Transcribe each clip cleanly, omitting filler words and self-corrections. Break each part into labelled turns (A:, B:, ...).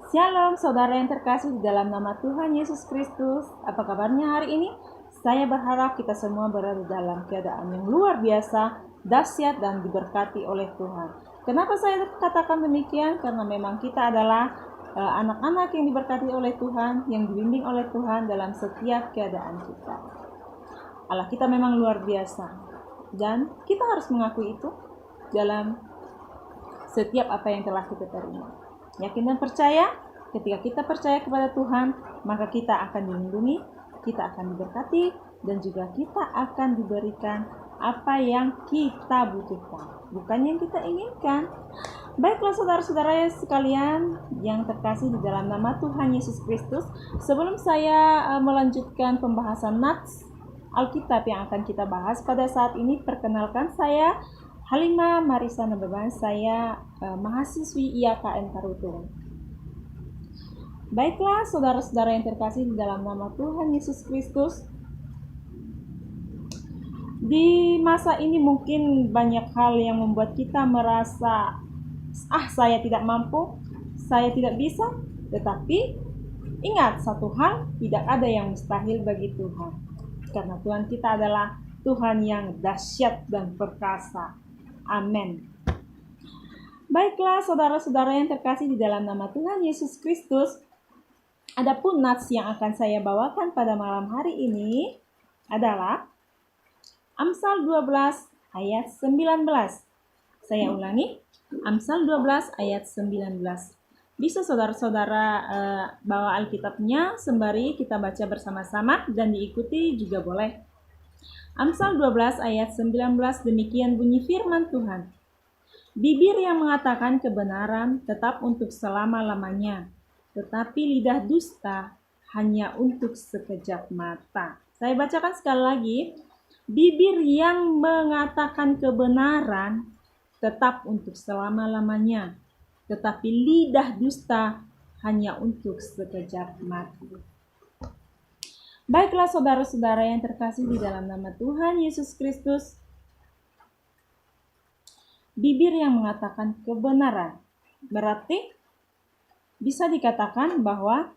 A: Shalom saudara yang terkasih di dalam nama Tuhan Yesus Kristus. Apa kabarnya hari ini? Saya berharap kita semua berada dalam keadaan yang luar biasa, dahsyat dan diberkati oleh Tuhan. Kenapa saya katakan demikian? Karena memang kita adalah anak-anak yang diberkati oleh Tuhan, yang dibimbing oleh Tuhan dalam setiap keadaan kita. Allah kita memang luar biasa dan kita harus mengakui itu dalam setiap apa yang telah kita terima. Yakin dan percaya, ketika kita percaya kepada Tuhan, maka kita akan dilindungi, kita akan diberkati, dan juga kita akan diberikan apa yang kita butuhkan, bukan yang kita inginkan. Baiklah saudara-saudara sekalian yang terkasih di dalam nama Tuhan Yesus Kristus, sebelum saya melanjutkan pembahasan nats Alkitab yang akan kita bahas pada saat ini, perkenalkan saya Halimah Marisa Nabeban, saya mahasiswi IAKN Tarutung. Baiklah saudara-saudara yang terkasih di dalam nama Tuhan Yesus Kristus, di masa ini mungkin banyak hal yang membuat kita merasa saya tidak mampu, saya tidak bisa. Tetapi ingat satu hal, tidak ada yang mustahil bagi Tuhan, karena Tuhan kita adalah Tuhan yang dahsyat dan perkasa. Amin. Baiklah saudara-saudara yang terkasih di dalam nama Tuhan Yesus Kristus, adapun nats yang akan saya bawakan pada malam hari ini adalah Amsal 12 ayat 19. Saya ulangi, Amsal 12 ayat 19. Bisa saudara-saudara bawa Alkitabnya sembari kita baca bersama-sama dan diikuti juga boleh. Amsal 12 ayat 19, demikian bunyi firman Tuhan. Bibir yang mengatakan kebenaran tetap untuk selama-lamanya, tetapi lidah dusta hanya untuk sekejap mata. Saya bacakan sekali lagi. Bibir yang mengatakan kebenaran tetap untuk selama-lamanya, tetapi lidah dusta hanya untuk sekejap mata. Baiklah saudara-saudara yang terkasih di dalam nama Tuhan Yesus Kristus, bibir yang mengatakan kebenaran berarti bisa dikatakan bahwa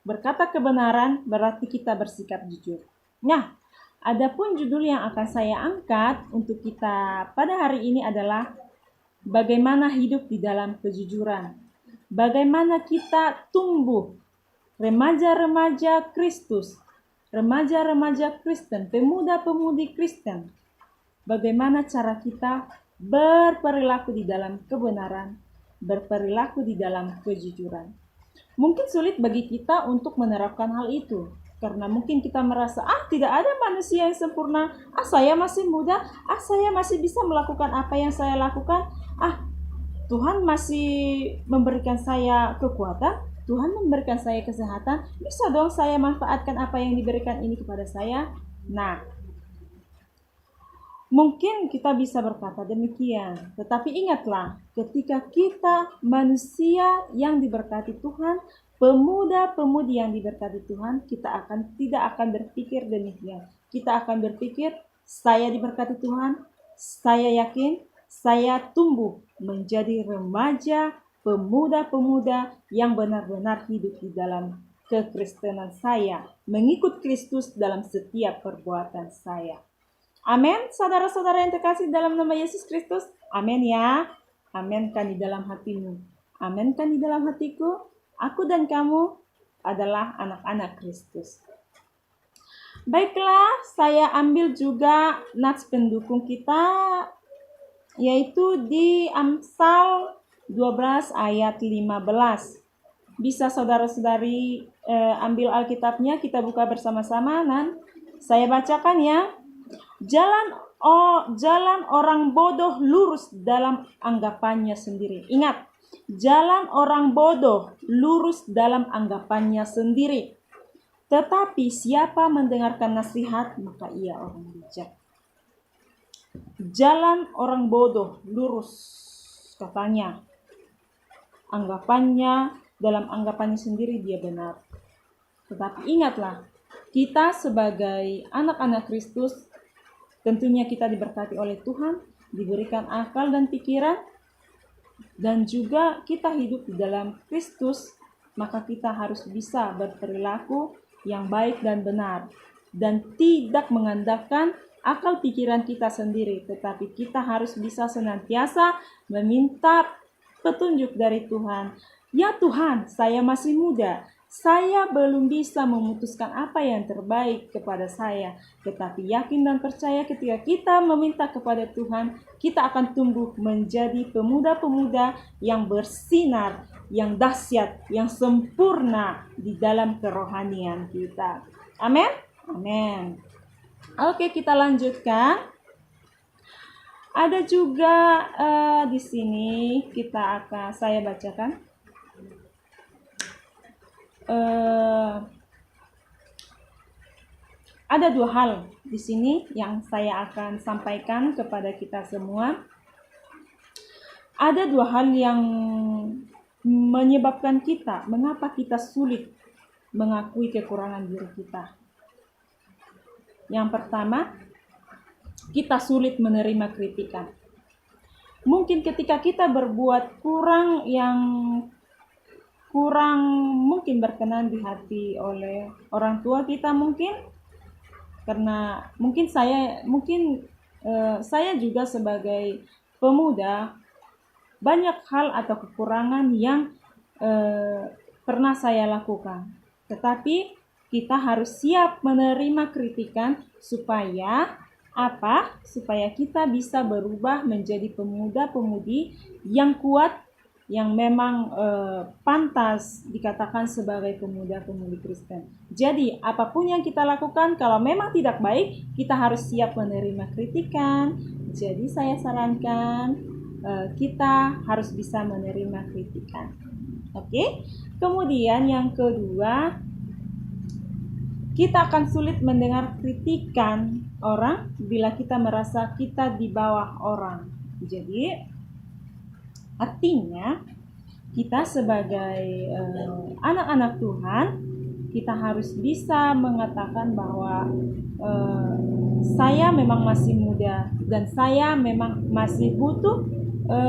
A: berkata kebenaran berarti kita bersikap jujur. Nah, adapun judul yang akan saya angkat untuk kita pada hari ini adalah bagaimana hidup di dalam kejujuran. Bagaimana kita tumbuh remaja-remaja Kristus, remaja-remaja Kristen, pemuda-pemudi Kristen. Bagaimana cara kita berperilaku di dalam kebenaran, berperilaku di dalam kejujuran. Mungkin sulit bagi kita untuk menerapkan hal itu, karena mungkin kita merasa, tidak ada manusia yang sempurna, saya masih muda, saya masih bisa melakukan apa yang saya lakukan, Tuhan masih memberikan saya kekuatan, Tuhan memberikan saya kesehatan, bisa dong saya manfaatkan apa yang diberikan ini kepada saya. Nah, mungkin kita bisa berkata demikian, tetapi ingatlah, ketika kita manusia yang diberkati Tuhan, pemuda-pemudi yang diberkati Tuhan, kita tidak akan berpikir demikian. Kita akan berpikir, saya diberkati Tuhan, saya yakin, saya tumbuh menjadi remaja, pemuda-pemuda yang benar-benar hidup di dalam kekristenan saya, mengikut Kristus dalam setiap perbuatan saya. Amin, saudara-saudara yang terkasih dalam nama Yesus Kristus. Amin ya. Amin kan di dalam hatimu. Amin kan di dalam hatiku. Aku dan kamu adalah anak-anak Kristus. Baiklah, saya ambil juga nats pendukung kita, yaitu di Amsal 12 ayat 15. Bisa saudara-saudari ambil Alkitabnya, kita buka bersama-sama dan saya bacakan ya. Jalan orang bodoh lurus dalam anggapannya sendiri. Ingat, jalan orang bodoh lurus dalam anggapannya sendiri. Tetapi siapa mendengarkan nasihat, maka ia orang bijak. Jalan orang bodoh lurus, katanya. Anggapannya, dalam anggapannya sendiri dia benar. Tetapi ingatlah, kita sebagai anak-anak Kristus, tentunya kita diberkati oleh Tuhan, diberikan akal dan pikiran, dan juga kita hidup di dalam Kristus, maka kita harus bisa berperilaku yang baik dan benar, dan tidak mengandalkan akal pikiran kita sendiri, tetapi kita harus bisa senantiasa meminta petunjuk dari Tuhan. Ya Tuhan, saya masih muda, saya belum bisa memutuskan apa yang terbaik kepada saya, tetapi yakin dan percaya ketika kita meminta kepada Tuhan, kita akan tumbuh menjadi pemuda-pemuda yang bersinar, yang dahsyat, yang sempurna di dalam kerohanian kita. Amin? Amin. Oke, kita lanjutkan. Ada juga di sini saya bacakan. Ada dua hal di sini yang saya akan sampaikan kepada kita semua. Ada dua hal yang menyebabkan mengapa kita sulit mengakui kekurangan diri kita. Yang pertama, kita sulit menerima kritikan. Mungkin ketika kita berbuat kurang mungkin berkenan di hati oleh orang tua kita, mungkin karena mungkin saya juga sebagai pemuda banyak hal atau kekurangan yang pernah saya lakukan, tetapi kita harus siap menerima kritikan supaya kita bisa berubah menjadi pemuda-pemudi yang kuat, yang memang pantas dikatakan sebagai pemuda-pemudi Kristen. Jadi apapun yang kita lakukan, kalau memang tidak baik, kita harus siap menerima kritikan. Jadi saya sarankan kita harus bisa menerima kritikan. Oke? Kemudian yang kedua, kita akan sulit mendengar kritikan orang bila kita merasa kita di bawah orang. Jadi artinya, kita sebagai anak-anak Tuhan, kita harus bisa mengatakan bahwa saya memang masih muda dan saya memang masih butuh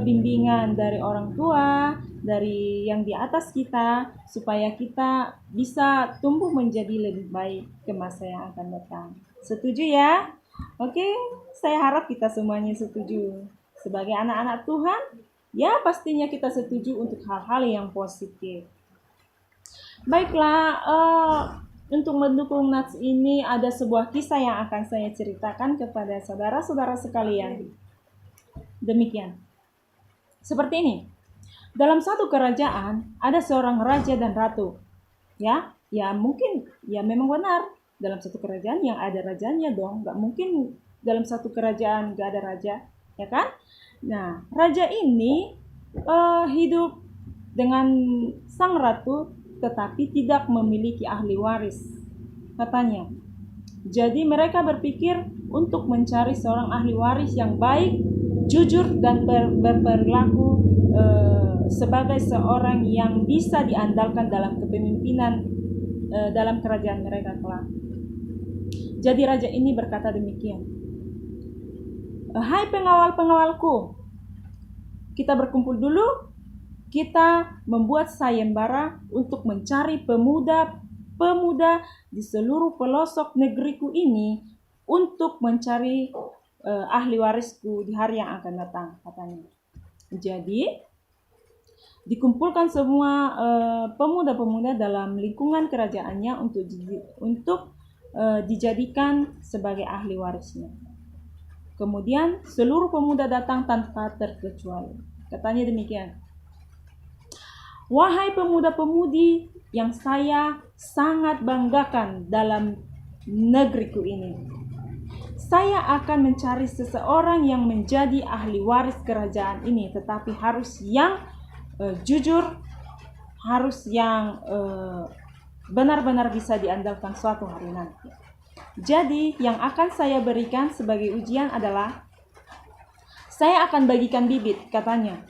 A: bimbingan dari orang tua, dari yang di atas kita, supaya kita bisa tumbuh menjadi lebih baik ke masa yang akan datang. Setuju ya? Oke, saya harap kita semuanya setuju. Sebagai anak-anak Tuhan, ya pastinya kita setuju untuk hal-hal yang positif. Baiklah, untuk mendukung nats ini ada sebuah kisah yang akan saya ceritakan kepada saudara-saudara sekalian. Demikian. Seperti ini. Dalam satu kerajaan ada seorang raja dan ratu. Ya mungkin ya memang benar. Dalam satu kerajaan yang ada rajanya dong. Gak mungkin dalam satu kerajaan gak ada raja, ya kan? Nah, raja ini hidup dengan sang ratu, tetapi tidak memiliki ahli waris, katanya. Jadi mereka berpikir untuk mencari seorang ahli waris yang baik, jujur, dan berperilaku sebagai seorang yang bisa diandalkan dalam kepemimpinan dalam kerajaan mereka kelak. Jadi raja ini berkata demikian, "Hai pengawal-pengawalku, kita berkumpul dulu. Kita membuat sayembara untuk mencari pemuda-pemuda di seluruh pelosok negeriku ini untuk mencari ahli warisku di hari yang akan datang," katanya. Jadi dikumpulkan semua pemuda-pemuda dalam lingkungan kerajaannya untuk dijadikan sebagai ahli warisnya. Kemudian seluruh pemuda datang tanpa terkecuali. Katanya demikian, "Wahai pemuda-pemudi yang saya sangat banggakan dalam negeriku ini, saya akan mencari seseorang yang menjadi ahli waris kerajaan ini, tetapi harus yang jujur, harus yang benar-benar bisa diandalkan suatu hari nanti. Jadi yang akan saya berikan sebagai ujian adalah saya akan bagikan bibit," katanya.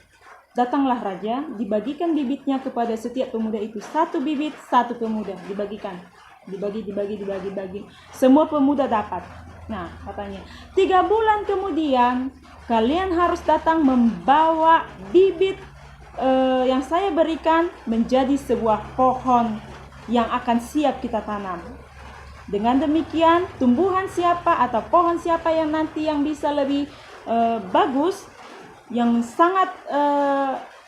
A: Datanglah raja, dibagikan bibitnya kepada setiap pemuda itu. Satu bibit, satu pemuda, dibagikan. Dibagi. Semua pemuda dapat. Nah, katanya, 3 bulan kemudian, kalian harus datang membawa bibit yang saya berikan menjadi sebuah pohon yang akan siap kita tanam. Dengan demikian, tumbuhan siapa atau pohon siapa yang nanti yang bisa lebih bagus, yang sangat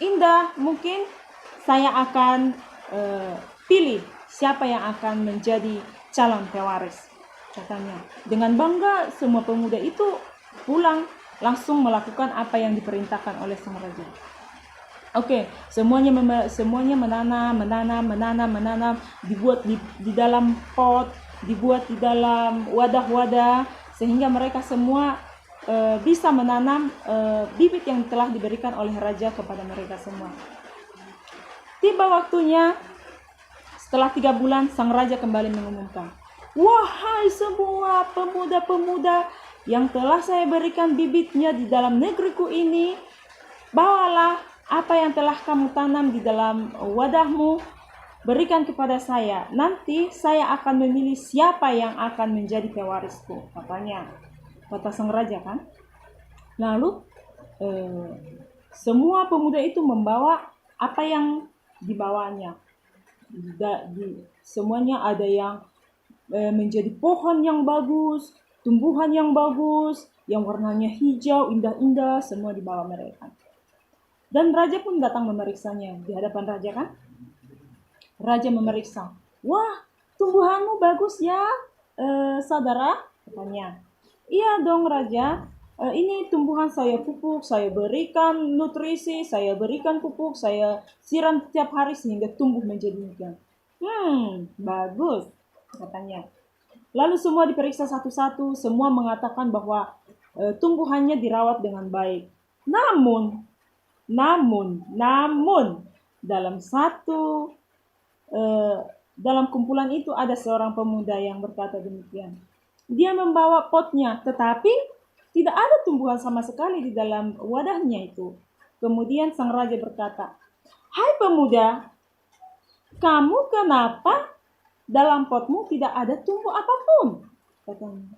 A: indah, mungkin saya akan pilih siapa yang akan menjadi calon pewaris, katanya. Dengan bangga, semua pemuda itu pulang langsung melakukan apa yang diperintahkan oleh sang raja. Oke, semuanya menanam, dibuat di dalam pot, dibuat di dalam wadah-wadah, sehingga mereka semua bisa menanam bibit yang telah diberikan oleh raja kepada mereka semua. Tiba waktunya, setelah 3 bulan, sang raja kembali mengumumkan, "Wahai semua pemuda-pemuda yang telah saya berikan bibitnya di dalam negeriku ini, bawalah apa yang telah kamu tanam di dalam wadahmu, berikan kepada saya. Nanti saya akan memilih siapa yang akan menjadi pewarisku," katanya. Kata sang raja kan. Lalu semua pemuda itu membawa apa yang dibawanya. Semuanya ada yang menjadi pohon yang bagus, tumbuhan yang bagus, yang warnanya hijau, indah-indah, semua dibawa mereka. Dan raja pun datang memeriksanya di hadapan raja kan. Raja memeriksa. "Wah, tumbuhanmu bagus ya, saudara," katanya. "Iya dong raja, ini tumbuhan saya pupuk, saya berikan nutrisi, saya berikan pupuk, saya siram setiap hari sehingga tumbuh menjadi demikian." Bagus," katanya. Lalu semua diperiksa satu-satu, semua mengatakan bahwa tumbuhannya dirawat dengan baik. Namun dalam kumpulan itu ada seorang pemuda yang berkata demikian. Dia membawa potnya, tetapi tidak ada tumbuhan sama sekali di dalam wadahnya itu. Kemudian sang raja berkata, "Hai pemuda, kamu kenapa dalam potmu tidak ada tumbuh apapun?" katanya.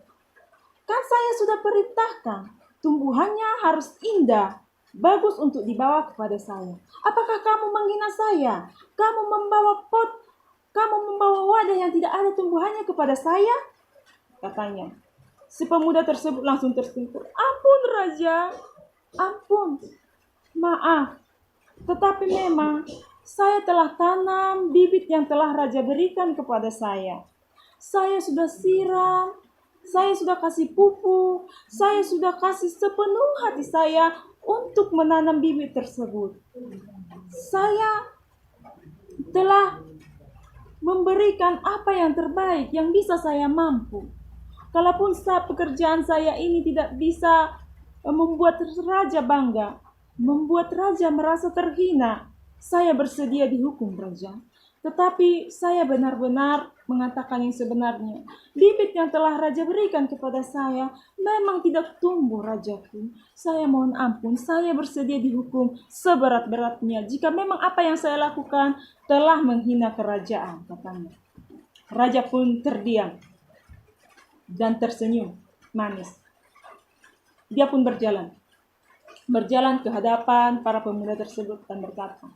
A: "Kan saya sudah perintahkan, tumbuhannya harus indah, bagus untuk dibawa kepada saya. Apakah kamu menghina saya? Kamu membawa wadah yang tidak ada tumbuhannya kepada saya?" katanya. Si pemuda tersebut langsung tersentuh. "Ampun raja, ampun, maaf. Tetapi memang saya telah tanam bibit yang telah raja berikan kepada saya. Saya sudah siram, saya sudah kasih pupuk, saya sudah kasih sepenuh hati saya untuk menanam bibit tersebut. Saya telah memberikan apa yang terbaik yang bisa saya mampu. Kalaupun pekerjaan saya ini tidak bisa membuat raja bangga, membuat raja merasa terhina, saya bersedia dihukum raja. Tetapi saya benar-benar mengatakan yang sebenarnya. Bibit yang telah raja berikan kepada saya memang tidak tumbuh rajaku. Saya mohon ampun, saya bersedia dihukum seberat-beratnya jika memang apa yang saya lakukan telah menghina kerajaan," katanya. Raja pun terdiam dan tersenyum manis. Dia pun berjalan ke hadapan para pemuda tersebut dan berkata,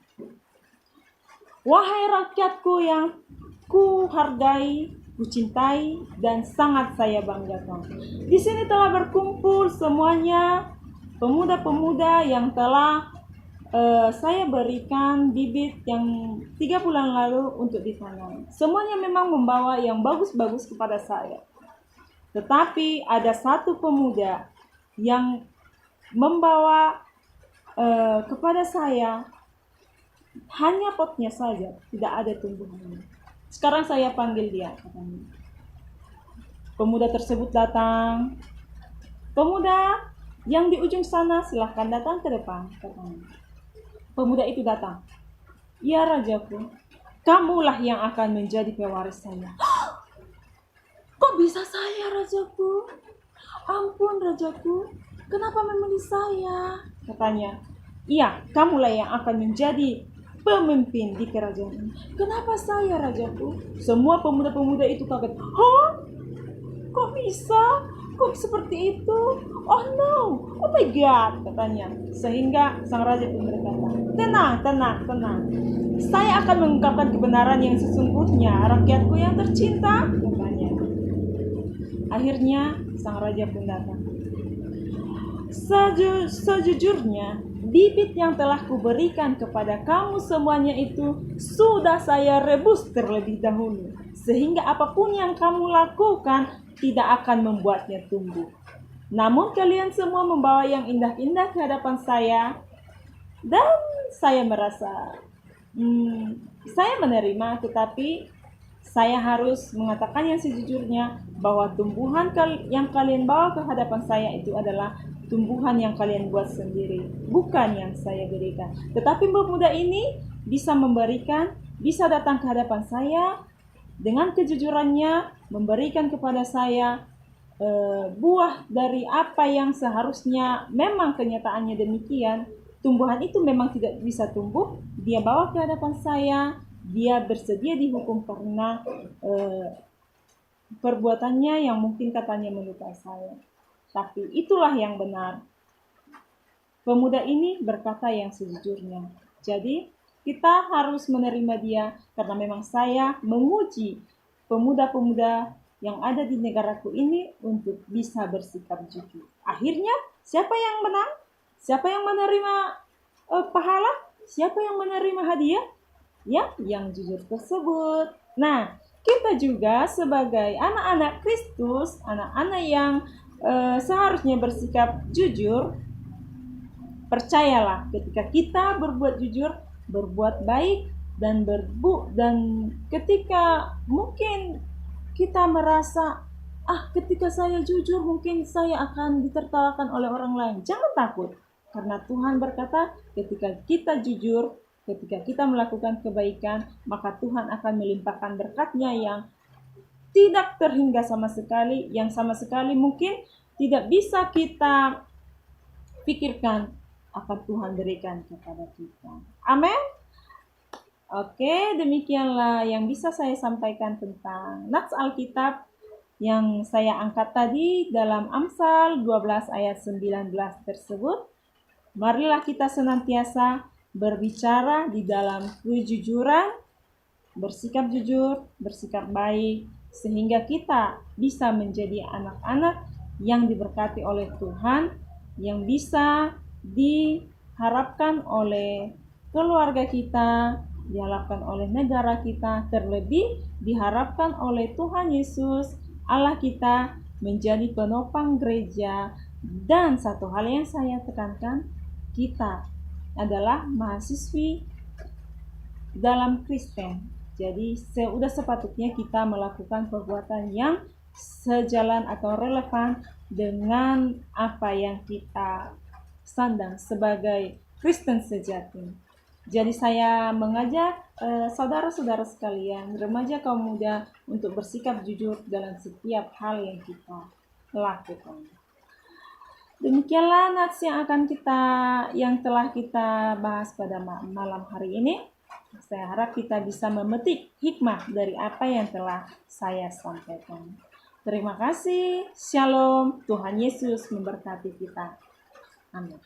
A: "Wahai rakyatku yang ku hargai, ku cintai, dan sangat saya banggakan. Di sini telah berkumpul semuanya pemuda-pemuda yang telah saya berikan bibit yang 3 bulan lalu untuk ditanam. Semuanya memang membawa yang bagus-bagus kepada saya. Tetapi ada satu pemuda yang membawa kepada saya hanya potnya saja, tidak ada tumbuhannya. Sekarang saya panggil dia," katanya. Pemuda tersebut datang. "Pemuda yang di ujung sana, silahkan datang ke depan," katanya. Pemuda itu datang. "Ya rajaku, kamulah yang akan menjadi pewaris saya." "Kok bisa saya rajaku? Ampun rajaku, kenapa memilih saya?" katanya. "Iya, kamulah yang akan menjadi pemimpin di kerajaan ini." "Kenapa saya rajaku?" Semua pemuda-pemuda itu kaget. "Hah? Kok bisa? kok seperti itu? Oh no, oh my god, katanya. Sehingga sang raja pun berkata, tenang, tenang, tenang. Saya akan mengungkapkan kebenaran yang sesungguhnya, rakyatku yang tercinta, katanya. Akhirnya sang raja pun datang. Sejujurnya, bibit yang telah kuberikan kepada kamu semuanya itu sudah saya rebus terlebih dahulu, sehingga apapun yang kamu lakukan tidak akan membuatnya tumbuh. Namun kalian semua membawa yang indah-indah ke hadapan saya, dan saya merasa saya menerima, tetapi saya harus mengatakan yang sejujurnya bahwa tumbuhan yang kalian bawa ke hadapan saya itu adalah tumbuhan yang kalian buat sendiri, bukan yang saya berikan. Tetapi pemuda ini bisa memberikan, bisa datang ke hadapan saya dengan kejujurannya, memberikan kepada saya buah dari apa yang seharusnya memang kenyataannya demikian. Tumbuhan itu memang tidak bisa tumbuh, dia bawa ke hadapan saya, dia bersedia dihukum karena perbuatannya yang mungkin katanya melukai saya. Tapi itulah yang benar. Pemuda ini berkata yang sejujurnya. Jadi kita harus menerima dia karena memang saya menguji pemuda-pemuda yang ada di negaraku ini untuk bisa bersikap jujur. Akhirnya siapa yang menang? Siapa yang menerima pahala? Siapa yang menerima hadiah? Ya, yang jujur tersebut. Nah, kita juga sebagai anak-anak Kristus, anak-anak yang seharusnya bersikap jujur, percayalah ketika kita berbuat jujur, berbuat baik, dan ketika mungkin kita merasa ketika saya jujur mungkin saya akan ditertawakan oleh orang lain, jangan takut, karena Tuhan berkata ketika kita jujur, ketika kita melakukan kebaikan, maka Tuhan akan melimpahkan berkat-Nya yang tidak terhingga sama sekali, yang sama sekali mungkin tidak bisa kita pikirkan akan Tuhan berikan kepada kita. Amin. Oke, demikianlah yang bisa saya sampaikan tentang nats Alkitab yang saya angkat tadi dalam Amsal 12 ayat 19 tersebut. Marilah kita senantiasa berbicara di dalam kejujuran, bersikap jujur, bersikap baik, sehingga kita bisa menjadi anak-anak yang diberkati oleh Tuhan, yang bisa diharapkan oleh keluarga kita, diharapkan oleh negara kita, terlebih diharapkan oleh Tuhan Yesus, Allah kita, menjadi penopang gereja. Dan satu hal yang saya tekankan, kita adalah mahasiswi dalam Kristen. Jadi sudah sepatutnya kita melakukan perbuatan yang sejalan atau relevan dengan apa yang kita sandang sebagai Kristen sejati. Jadi saya mengajak saudara-saudara sekalian, remaja kaum muda, untuk bersikap jujur dalam setiap hal yang kita lakukan. Demikianlah nats yang telah kita bahas pada malam hari ini. Saya harap kita bisa memetik hikmah dari apa yang telah saya sampaikan. Terima kasih. Shalom. Tuhan Yesus memberkati kita. Amin.